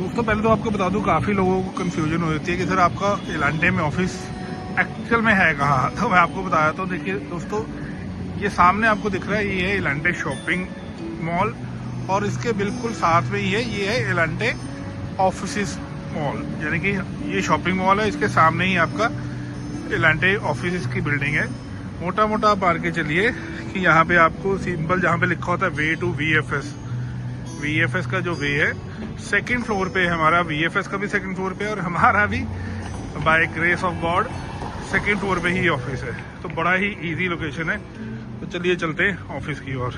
दोस्तों पहले तो आपको बता दूं, काफ़ी लोगों को कंफ्यूजन हो जाती है कि सर आपका एलांटे में ऑफिस एक्चुअल में है कहाँ। तो मैं आपको बताया तो देखिए दोस्तों, ये सामने आपको दिख रहा है, ये है एलांटे शॉपिंग मॉल और इसके बिल्कुल साथ में ही है ये है एलांटे ऑफिस मॉल। यानी कि ये शॉपिंग मॉल है, इसके सामने ही आपका एलांटे ऑफिस की बिल्डिंग है। मोटा मोटा आप मार के चलिए कि यहाँ पे आपको सिंपल जहाँ पे लिखा होता है वे टू VFS का जो वे है, सेकंड फ्लोर पे है हमारा। VFS का भी सेकंड फ्लोर पे और हमारा भी by grace of God second floor पे ही ऑफिस है। तो बड़ा ही इजी लोकेशन है। तो चलिए चलते हैं ऑफिस की ओर।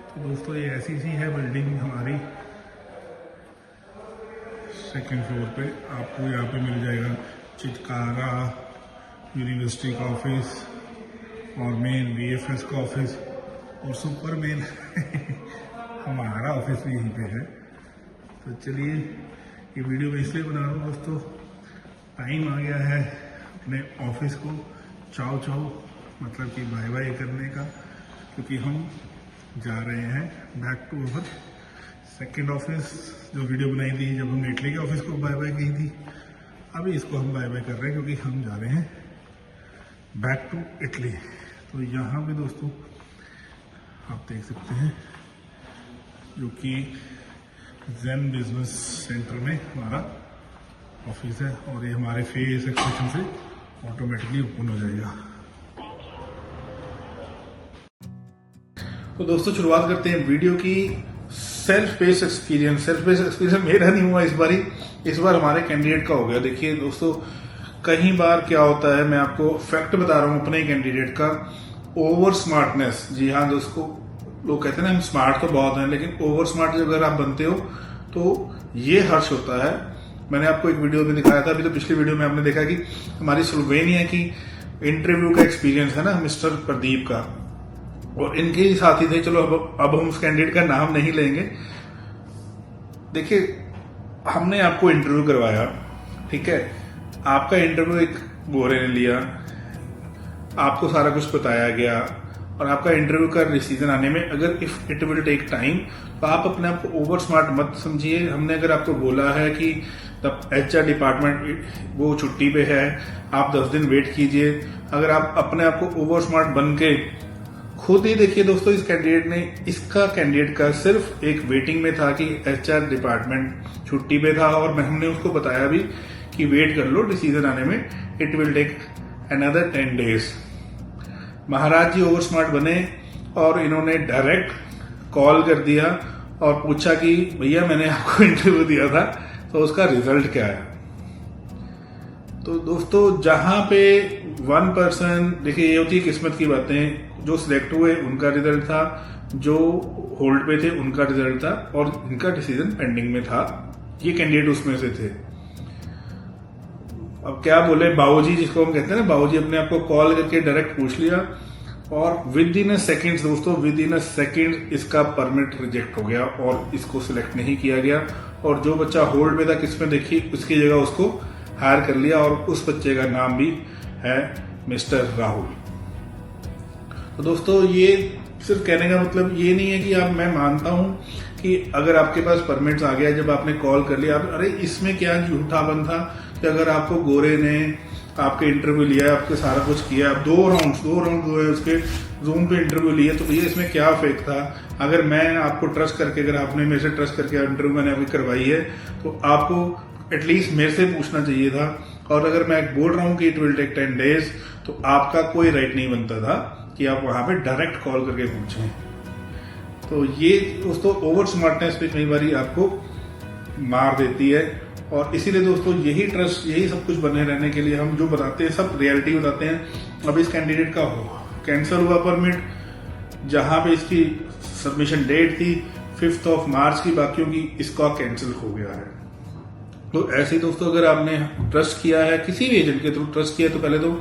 तो दोस्तों ये ऐसी सी है बिल्डिंग हमारी। सेकंड फ्लोर पे आपको यहाँ पे मिल जाएगा चितकारा यूनिवर्सिटी का ऑफिस और मेन VFS का ऑफिस और सुपर मेन हमारा ऑफिस भी यहीं पे है। तो चलिए, ये वीडियो मैं इसलिए बना रहा हूँ दोस्तों, टाइम आ गया है अपने ऑफिस को चाओ चाओ मतलब कि बाय बाय करने का, क्योंकि हम जा रहे हैं back to our second office. जो वीडियो बनाई थी जब हमने इटली के ऑफिस को बाय बाय की थी, अभी इसको हम बाय बाय कर रहे हैं क्योंकि हम जा रहे हैं बैक टू इटली। तो यहाँ पे दोस्तों आप देख सकते हैं जो कि ज़ेन बिजनेस सेंटर में हमारा ऑफिस है और ये हमारे फेस एक्सप्रेशन से ऑटोमेटिकली ओपन हो जाएगा। तो दोस्तों शुरुआत करते हैं वीडियो की। सेल्फ बेस्ड एक्सपीरियंस मेरा नहीं हुआ इस बार हमारे कैंडिडेट का हो गया। देखिए दोस्तों, कई बार क्या होता है, मैं आपको फैक्ट बता रहा हूं अपने कैंडिडेट का, ओवर स्मार्टनेस। जी हाँ दोस्तों, लोग कहते हैं ना हम स्मार्ट तो बहुत हैं, लेकिन ओवर स्मार्ट अगर आप बनते हो तो ये हर्ष होता है। मैंने आपको एक वीडियो में दिखाया था, अभी तो पिछली वीडियो में आपने देखा कि हमारी स्लोवेनिया की इंटरव्यू का एक्सपीरियंस है ना मिस्टर प्रदीप का, और इनके ही साथी थे। चलो अब हम उस कैंडिडेट का नाम नहीं लेंगे। देखिए, हमने आपको इंटरव्यू करवाया, ठीक है, आपका इंटरव्यू एक गोरे ने लिया, आपको सारा कुछ बताया गया और आपका इंटरव्यू का डिसीजन आने में अगर if it will take time, तो आप अपने आप को ओवर स्मार्ट मत समझिए। हमने अगर आपको बोला है कि HR डिपार्टमेंट वो छुट्टी पे है, आप 10 दिन वेट कीजिए, अगर आप अपने आप को ओवर स्मार्ट बन के खुद ही देखिए दोस्तों, इस कैंडिडेट का सिर्फ एक वेटिंग में था कि HR डिपार्टमेंट छुट्टी पे था और हमने उसको बताया भी कि वेट कर लो, डिसीजन आने में it will take another 10 days। Maharaj ji over smart बने और इन्होंने डायरेक्ट कॉल कर दिया और पूछा कि भैया मैंने आपको इंटरव्यू दिया था तो उसका रिजल्ट क्या है। तो दोस्तों जहां पे 1%, देखिए ये होती है किस्मत की बातें, जो सिलेक्ट हुए उनका रिजल्ट था, जो होल्ड पे थे उनका रिजल्ट था और इनका डिसीजन पेंडिंग में था। ये कैंडिडेट उसमें से थे। अब क्या बोले, बाबूजी जिसको हम कहते हैं ना, बाबूजी अपने आप को कॉल करके डायरेक्ट पूछ लिया और विद इन अ सेकेंड दोस्तों, विद इन अ सेकेंड इसका परमिट रिजेक्ट हो गया और इसको सिलेक्ट नहीं किया गया। और जो बच्चा होल्ड में था किसमें, देखिए उसकी जगह उसको हायर कर लिया और उस बच्चे का नाम भी है मिस्टर राहुल। तो दोस्तों ये सिर्फ कहने का मतलब ये नहीं है कि मैं मानता हूं कि अगर आपके पास परमिट्स आ गया, जब आपने कॉल कर लिया, अरे इसमें क्या झूठापन था कि अगर आपको गोरे ने आपके इंटरव्यू लिया, आपके सारा कुछ किया, आप 2 राउंड हुए उसके जूम पे इंटरव्यू लिए, तो भैया इसमें क्या फेक था। अगर मैं आपको ट्रस्ट करके, अगर आपने मेरे से ट्रस्ट करके इंटरव्यू मैंने अभी करवाई है, तो आपको एटलीस्ट मेरे से पूछना चाहिए था। और अगर मैं बोल रहा हूं कि इट विल टेक 10 days, तो आपका कोई राइट नहीं बनता था कि आप वहां पे डायरेक्ट कॉल करके पूछें। तो ये दोस्तों ओवर स्मार्टनेस पे कई बार आपको मार देती है और इसीलिए दोस्तों यही ट्रस्ट, यही सब कुछ बने रहने के लिए हम जो बताते हैं सब रियलिटी बताते हैं। अब इस कैंडिडेट का कैंसिल हुआ परमिट, जहां पे इसकी सबमिशन डेट थी 5 मार्च की, बाकियों की इसका कैंसिल हो गया है। तो ऐसे ही दोस्तों, अगर आपने ट्रस्ट किया है किसी भी एजेंट के थ्रू ट्रस्ट किया, तो पहले तो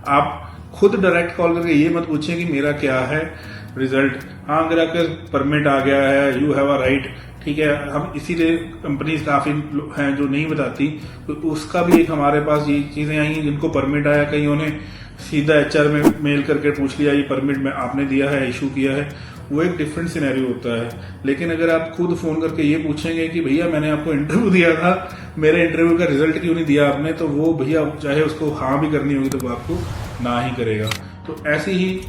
आप खुद डायरेक्ट कॉल करके ये मत पूछें कि मेरा क्या है रिजल्ट। हाँ, अगर परमिट आ गया है, यू हैव अ राइट, ठीक है। हम इसीलिए कंपनीज काफी हैं जो नहीं बताती, तो उसका भी एक हमारे पास ये चीजें आई हैं जिनको परमिट आया, कईयों ने सीधा HR में मेल करके पूछ लिया ये परमिट में आपने दिया है, इशू किया है, वो एक डिफरेंट सिनेरियो होता है। लेकिन अगर आप खुद फोन करके ये पूछेंगे कि भैया मैंने आपको इंटरव्यू दिया था, मेरे इंटरव्यू का रिजल्ट क्यों नहीं दिया आपने, तो वो भैया चाहे उसको हाँ भी करनी होगी तो वो आपको ना ही करेगा। तो ऐसी ही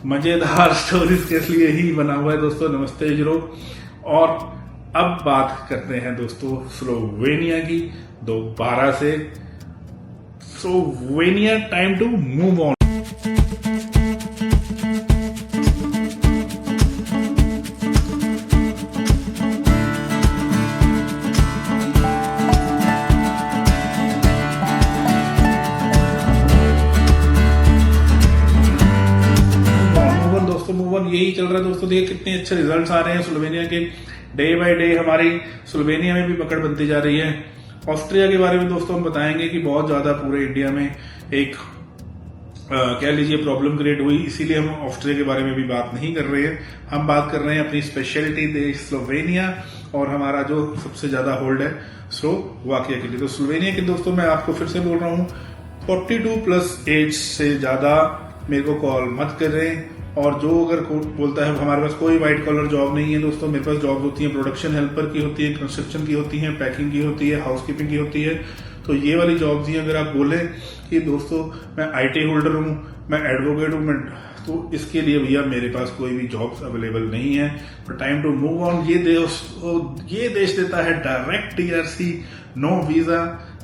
मजेदार स्टोरीज के लिए ही बना हुआ है दोस्तों नमस्ते यूरोप। और अब बात करते हैं दोस्तों स्लोवेनिया की दोबारा से। Slovenia, time to move on. Move on यही चल रहा है दोस्तों। देखिए कितने अच्छे रिजल्ट्स आ रहे हैं स्लोवेनिया के, डे बाय डे हमारी स्लोवेनिया में भी पकड़ बनती जा रही है। ऑस्ट्रिया के बारे में दोस्तों हम बताएंगे कि बहुत ज्यादा पूरे इंडिया में एक कह लीजिए प्रॉब्लम क्रिएट हुई, इसीलिए हम ऑस्ट्रिया के बारे में भी बात नहीं कर रहे हैं। हम बात कर रहे हैं अपनी स्पेशलिटी देश स्लोवेनिया और हमारा जो सबसे ज्यादा होल्ड है स्लोवाकिया के लिए। तो स्लोवेनिया के दोस्तों मैं आपको फिर से बोल रहा हूँ 42+ एज से ज्यादा मेरे को कॉल मत करें। और जो अगर बोलता है हमारे पास कोई व्हाइट कॉलर जॉब नहीं है दोस्तों, मेरे पास जॉब होती है प्रोडक्शन हेल्पर की होती है, कंस्ट्रक्शन की होती है, पैकिंग की होती है, हाउसकीपिंग की होती है। तो ये वाली जॉब्स ही अगर आप बोले कि दोस्तों मैं आईटी होल्डर हूँ, मैं एडवोकेट हूँ, तो इसके लिए भैया मेरे पास कोई भी जॉब्स अवेलेबल नहीं है। पर टाइम टू मूव ऑन। ये देश देता है direct TRC, no visa,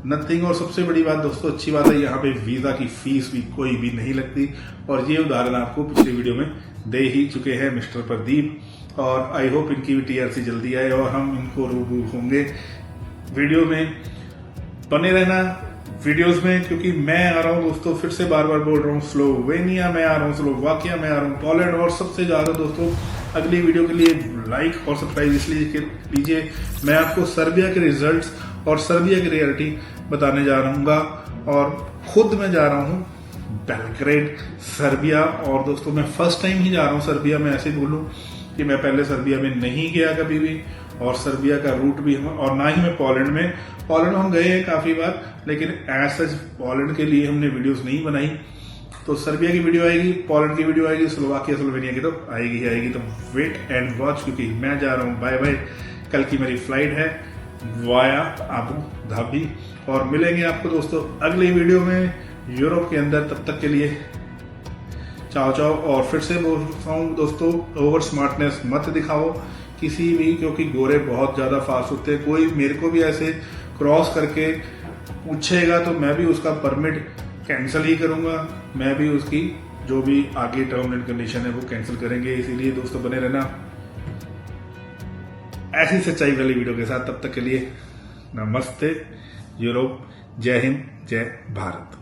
nothing. और सबसे बड़ी बात दोस्तों, अच्छी बात है यहाँ पे वीजा की फीस भी कोई भी नहीं लगती। और ये उदाहरण आपको पिछली वीडियो में दे ही चुके हैं मिस्टर प्रदीप। और आई होप इनकी भी टीआरसी जल्दी आए और हम इनको रूबरू होंगे। वीडियो में बने रहना वीडियोस में, क्योंकि मैं आ रहा हूँ दोस्तों, फिर से बार बार बोल रहा हूँ, स्लोवेनिया में आ रहा हूँ, स्लोवाकिया में आ रहा हूँ, पोलैंड। और सबसे ज्यादा दोस्तों अगली वीडियो के लिए लाइक और सब्सक्राइब इसलिए लीजिए, मैं आपको सर्बिया के रिजल्ट्स और सर्बिया की रियलिटी बताने जा रहूंगा। और खुद मैं जा रहा हूँ बेलग्रेड सर्बिया। और दोस्तों मैं फर्स्ट टाइम ही जा रहा हूँ सर्बिया में। ऐसे बोलूं कि मैं पहले सर्बिया में नहीं गया कभी भी, और सर्बिया का रूट भी हम, और ना ही मैं पोलैंड में हम गए हैं काफी बार, लेकिन एज सच पोलैंड के लिए हमने वीडियोस नहीं बनाई। तो सर्बिया की वीडियो आएगी, पोलैंड की वीडियो आएगी, स्लोवाकिया स्लोवेनिया की तो आएगी। तो वेट एंड वॉच, क्योंकि मैं जा रहा हूँ। Bye bye. कल की मेरी फ्लाइट है वाया अबू धाबी। और मिलेंगे आपको दोस्तों अगली वीडियो में यूरोप के अंदर। तब तक के लिए चाओ चाओ। और फिर से बोल रहा हूँ दोस्तों, ओवर स्मार्टनेस मत दिखाओ किसी भी, क्योंकि गोरे बहुत ज्यादा फास्ट होते हैं। कोई मेरे को भी ऐसे क्रॉस करके पूछेगा तो मैं भी उसका परमिट कैंसिल ही करूंगा। मैं भी उसकी जो भी आगे टर्म एंड कंडीशन है वो कैंसिल करेंगे। इसीलिए दोस्तों बने रहना ऐसी सच्चाई वाली वीडियो के साथ। तब तक के लिए नमस्ते यूरोप, जय हिंद, जय भारत।